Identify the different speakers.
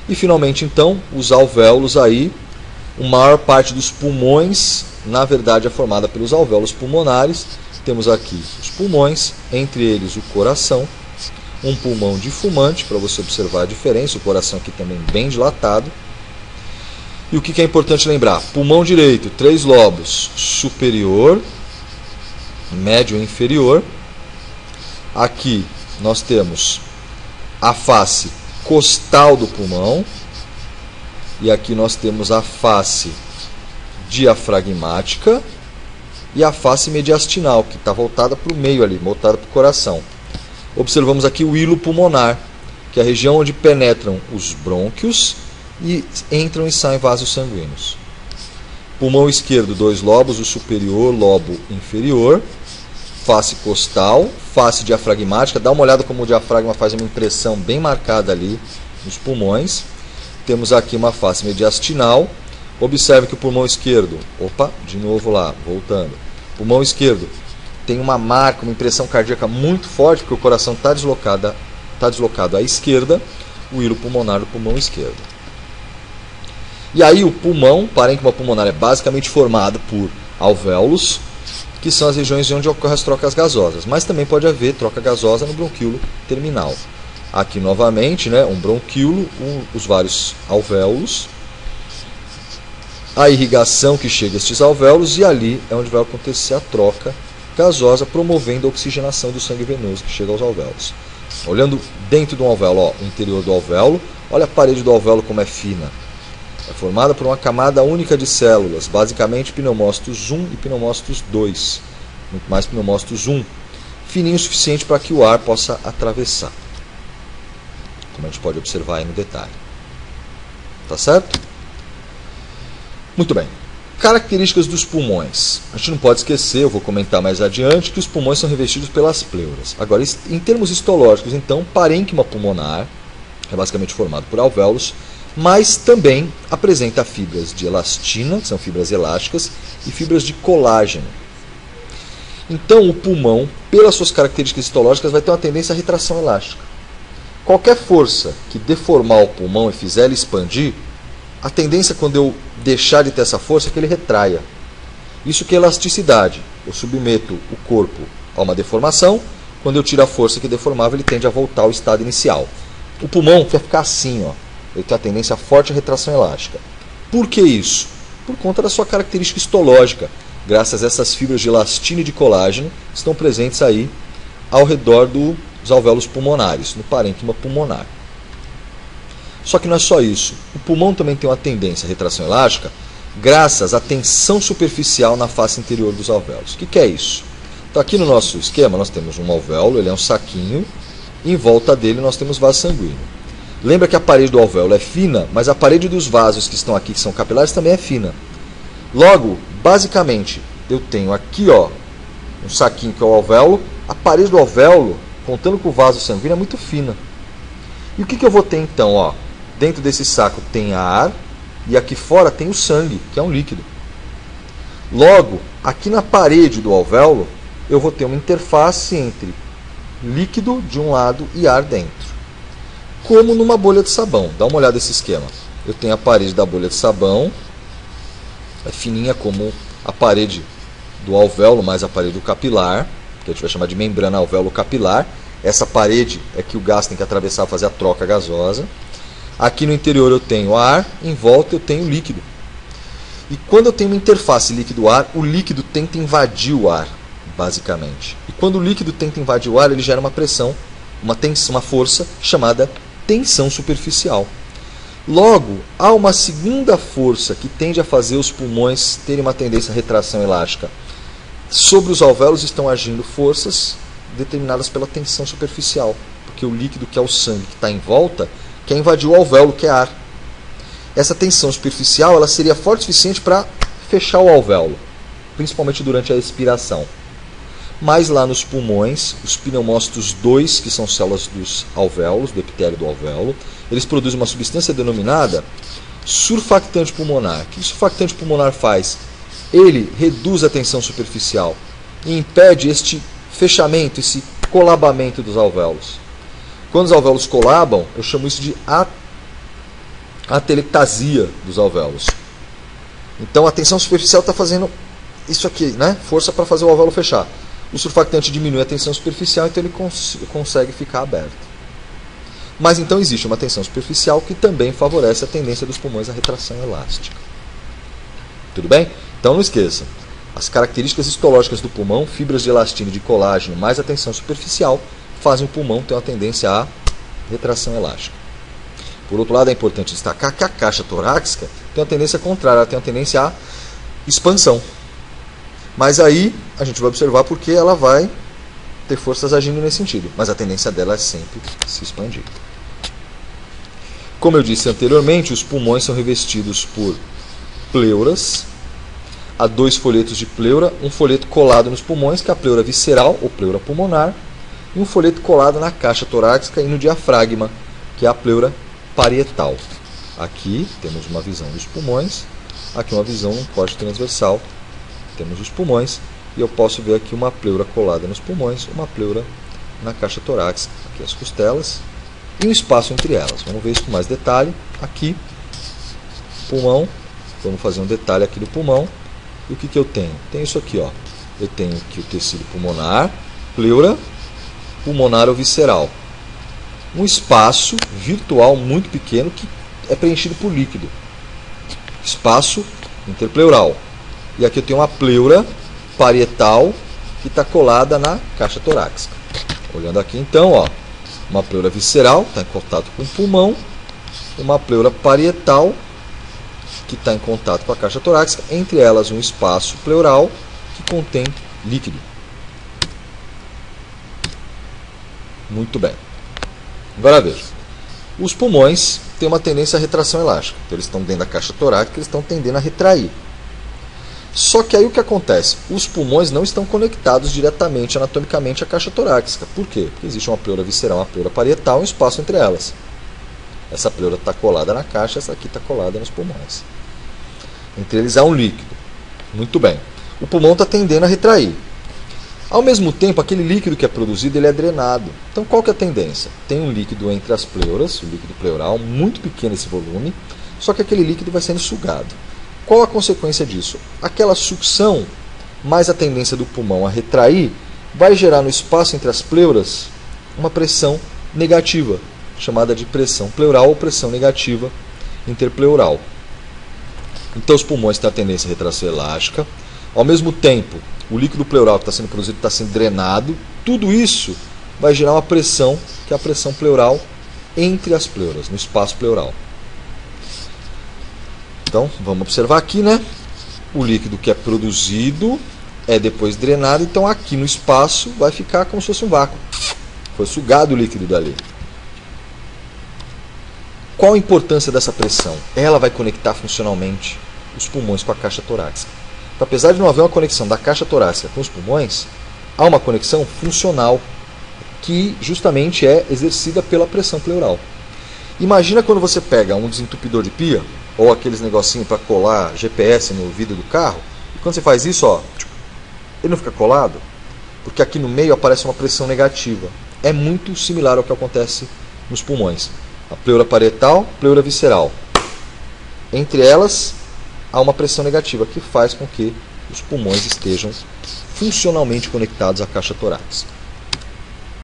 Speaker 1: E finalmente então, os alvéolos aí, a maior parte dos pulmões, na verdade, é formada pelos alvéolos pulmonares. Temos aqui os pulmões, entre eles o coração, um pulmão de fumante, para você observar a diferença, o coração aqui também bem dilatado. E o que é importante lembrar? Pulmão direito, 3 lobos, superior, médio e inferior. Aqui nós temos a face costal do pulmão. E aqui nós temos a face diafragmática e a face mediastinal, que está voltada para o meio ali, voltada para o coração. Observamos aqui o hilo pulmonar, que é a região onde penetram os brônquios e entram e saem vasos sanguíneos. Pulmão esquerdo, 2 lobos, o superior, lobo inferior. Face costal, face diafragmática. Dá uma olhada como o diafragma faz uma impressão bem marcada ali nos pulmões. Temos aqui uma face mediastinal. Observe que o pulmão esquerdo, de novo lá, voltando. Pulmão esquerdo tem uma marca, uma impressão cardíaca muito forte, porque o coração está deslocado à esquerda, o hilo pulmonar do pulmão esquerdo. E aí o pulmão, parênquima pulmonar, é basicamente formado por alvéolos, que são as regiões onde ocorrem as trocas gasosas, mas também pode haver troca gasosa no bronquíolo terminal. Aqui novamente, um bronquíolo, os vários alvéolos, a irrigação que chega a estes alvéolos, e ali é onde vai acontecer a troca gasosa, promovendo a oxigenação do sangue venoso que chega aos alvéolos. Olhando dentro do alvéolo, o interior do alvéolo, olha a parede do alvéolo como é fina. É formada por uma camada única de células, basicamente pneumócitos 1 e pneumócitos 2, muito mais pneumócitos 1, fininho o suficiente para que o ar possa atravessar, como a gente pode observar aí no detalhe. Tá certo? Muito bem. Características dos pulmões. A gente não pode esquecer, eu vou comentar mais adiante, que os pulmões são revestidos pelas pleuras. Agora, em termos histológicos, então, parênquima pulmonar é basicamente formado por alvéolos, mas também apresenta fibras de elastina, que são fibras elásticas, e fibras de colágeno. Então, o pulmão, pelas suas características histológicas, vai ter uma tendência à retração elástica. Qualquer força que deformar o pulmão e fizer ele expandir, a tendência, quando eu deixar de ter essa força, é que ele retraia. Isso que é elasticidade. Eu submeto o corpo a uma deformação, quando eu tiro a força que deformava, ele tende a voltar ao estado inicial. O pulmão quer ficar assim, ele tem a tendência à forte retração elástica. Por que isso? Por conta da sua característica histológica, graças a essas fibras de elastina e de colágeno que estão presentes aí ao redor dos alvéolos pulmonares, no parênquima pulmonar. Só que não é só isso. O pulmão também tem uma tendência à retração elástica graças à tensão superficial na face interior dos alvéolos. O que é isso? Então, aqui no nosso esquema, nós temos um alvéolo, ele é um saquinho, e em volta dele nós temos vaso sanguíneo. Lembra que a parede do alvéolo é fina, mas a parede dos vasos que estão aqui, que são capilares, também é fina. Logo, basicamente, eu tenho aqui um saquinho que é o alvéolo, a parede do alvéolo, contando com o vaso sanguíneo, é muito fina. E o que eu vou ter então? Dentro desse saco tem ar e aqui fora tem o sangue, que é um líquido. Logo, aqui na parede do alvéolo, eu vou ter uma interface entre líquido de um lado e ar dentro. Como numa bolha de sabão. Dá uma olhada nesse esquema. Eu tenho a parede da bolha de sabão, é fininha como a parede do alvéolo, mais a parede do capilar, que a gente vai chamar de membrana alvéolo capilar. Essa parede é que o gás tem que atravessar para fazer a troca gasosa. Aqui no interior eu tenho ar, em volta eu tenho líquido. E quando eu tenho uma interface líquido-ar, o líquido tenta invadir o ar, basicamente. E quando o líquido tenta invadir o ar, ele gera uma pressão, uma tensão, uma força chamada tensão superficial. Logo, há uma segunda força que tende a fazer os pulmões terem uma tendência à retração elástica. Sobre os alvéolos estão agindo forças determinadas pela tensão superficial, porque o líquido, que é o sangue que está em volta, quer invadir o alvéolo, que é ar. Essa tensão superficial ela seria forte o suficiente para fechar o alvéolo, principalmente durante a expiração. Mas lá nos pulmões, os pneumócitos 2, que são células dos alvéolos, do epitélio do alvéolo, eles produzem uma substância denominada surfactante pulmonar. O que o surfactante pulmonar faz? Ele reduz a tensão superficial e impede este fechamento, esse colabamento dos alvéolos. Quando os alvéolos colabam, eu chamo isso de a telectasia dos alvéolos. Então a tensão superficial está fazendo isso aqui, né? Força para fazer o alvéolo fechar. O surfactante diminui a tensão superficial, então ele consegue ficar aberto. Mas então existe uma tensão superficial que também favorece a tendência dos pulmões à retração elástica. Tudo bem? Então não esqueça. As características histológicas do pulmão, fibras de elastina e de colágeno, mais a tensão superficial, fazem o pulmão ter uma tendência à retração elástica. Por outro lado, é importante destacar que a caixa torácica tem uma tendência contrária, ela tem uma tendência à expansão. Mas aí a gente vai observar porque ela vai ter forças agindo nesse sentido. Mas a tendência dela é sempre se expandir. Como eu disse anteriormente, os pulmões são revestidos por pleuras. Há 2 folhetos de pleura, um folheto colado nos pulmões, que é a pleura visceral ou pleura pulmonar, e um folheto colado na caixa torácica e no diafragma, que é a pleura parietal. Aqui temos uma visão dos pulmões, aqui uma visão num corte transversal, temos os pulmões, e eu posso ver aqui uma pleura colada nos pulmões, uma pleura na caixa torácica, aqui as costelas, e um espaço entre elas. Vamos ver isso com mais detalhe. Aqui, pulmão, vamos fazer um detalhe aqui do pulmão. E o que eu tenho? Tenho isso aqui, ó. Eu tenho aqui o tecido pulmonar, pleura pulmonar ou visceral. Um espaço virtual muito pequeno que é preenchido por líquido. Espaço interpleural. E aqui eu tenho uma pleura parietal que está colada na caixa torácica. Olhando aqui então, ó, uma pleura visceral está em contato com o pulmão, uma pleura parietal que está em contato com a caixa torácica, entre elas um espaço pleural que contém líquido. Muito bem. Agora veja, os pulmões têm uma tendência à retração elástica, então eles estão dentro da caixa torácica, eles estão tendendo a retrair. Só que aí o que acontece? Os pulmões não estão conectados diretamente, anatomicamente, à caixa torácica. Por quê? Porque existe uma pleura visceral, uma pleura parietal, um espaço entre elas. Essa pleura está colada na caixa, essa aqui está colada nos pulmões. Entre eles há um líquido. Muito bem. O pulmão está tendendo a retrair. Ao mesmo tempo, aquele líquido que é produzido ele é drenado. Então qual que é a tendência? Tem um líquido entre as pleuras, o líquido pleural, muito pequeno esse volume, só que aquele líquido vai sendo sugado. Qual a consequência disso? Aquela sucção, mais a tendência do pulmão a retrair, vai gerar no espaço entre as pleuras uma pressão negativa, chamada de pressão pleural ou pressão negativa interpleural. Então os pulmões têm a tendência à retração elástica. Ao mesmo tempo, o líquido pleural que está sendo produzido está sendo drenado. Tudo isso vai gerar uma pressão, que é a pressão pleural entre as pleuras, no espaço pleural. Então, vamos observar aqui, né? O líquido que é produzido é depois drenado, então aqui no espaço vai ficar como se fosse um vácuo. Foi sugado o líquido dali. Qual a importância dessa pressão? Ela vai conectar funcionalmente os pulmões com a caixa torácica. Então, apesar de não haver uma conexão da caixa torácica com os pulmões, há uma conexão funcional que justamente é exercida pela pressão pleural. Imagina quando você pega um desentupidor de pia, ou aqueles negocinhos para colar GPS no vidro do carro, e quando você faz isso, ó, ele não fica colado, porque aqui no meio aparece uma pressão negativa. É muito similar ao que acontece nos pulmões. A pleura parietal, pleura visceral. Entre elas, há uma pressão negativa que faz com que os pulmões estejam funcionalmente conectados à caixa torácica.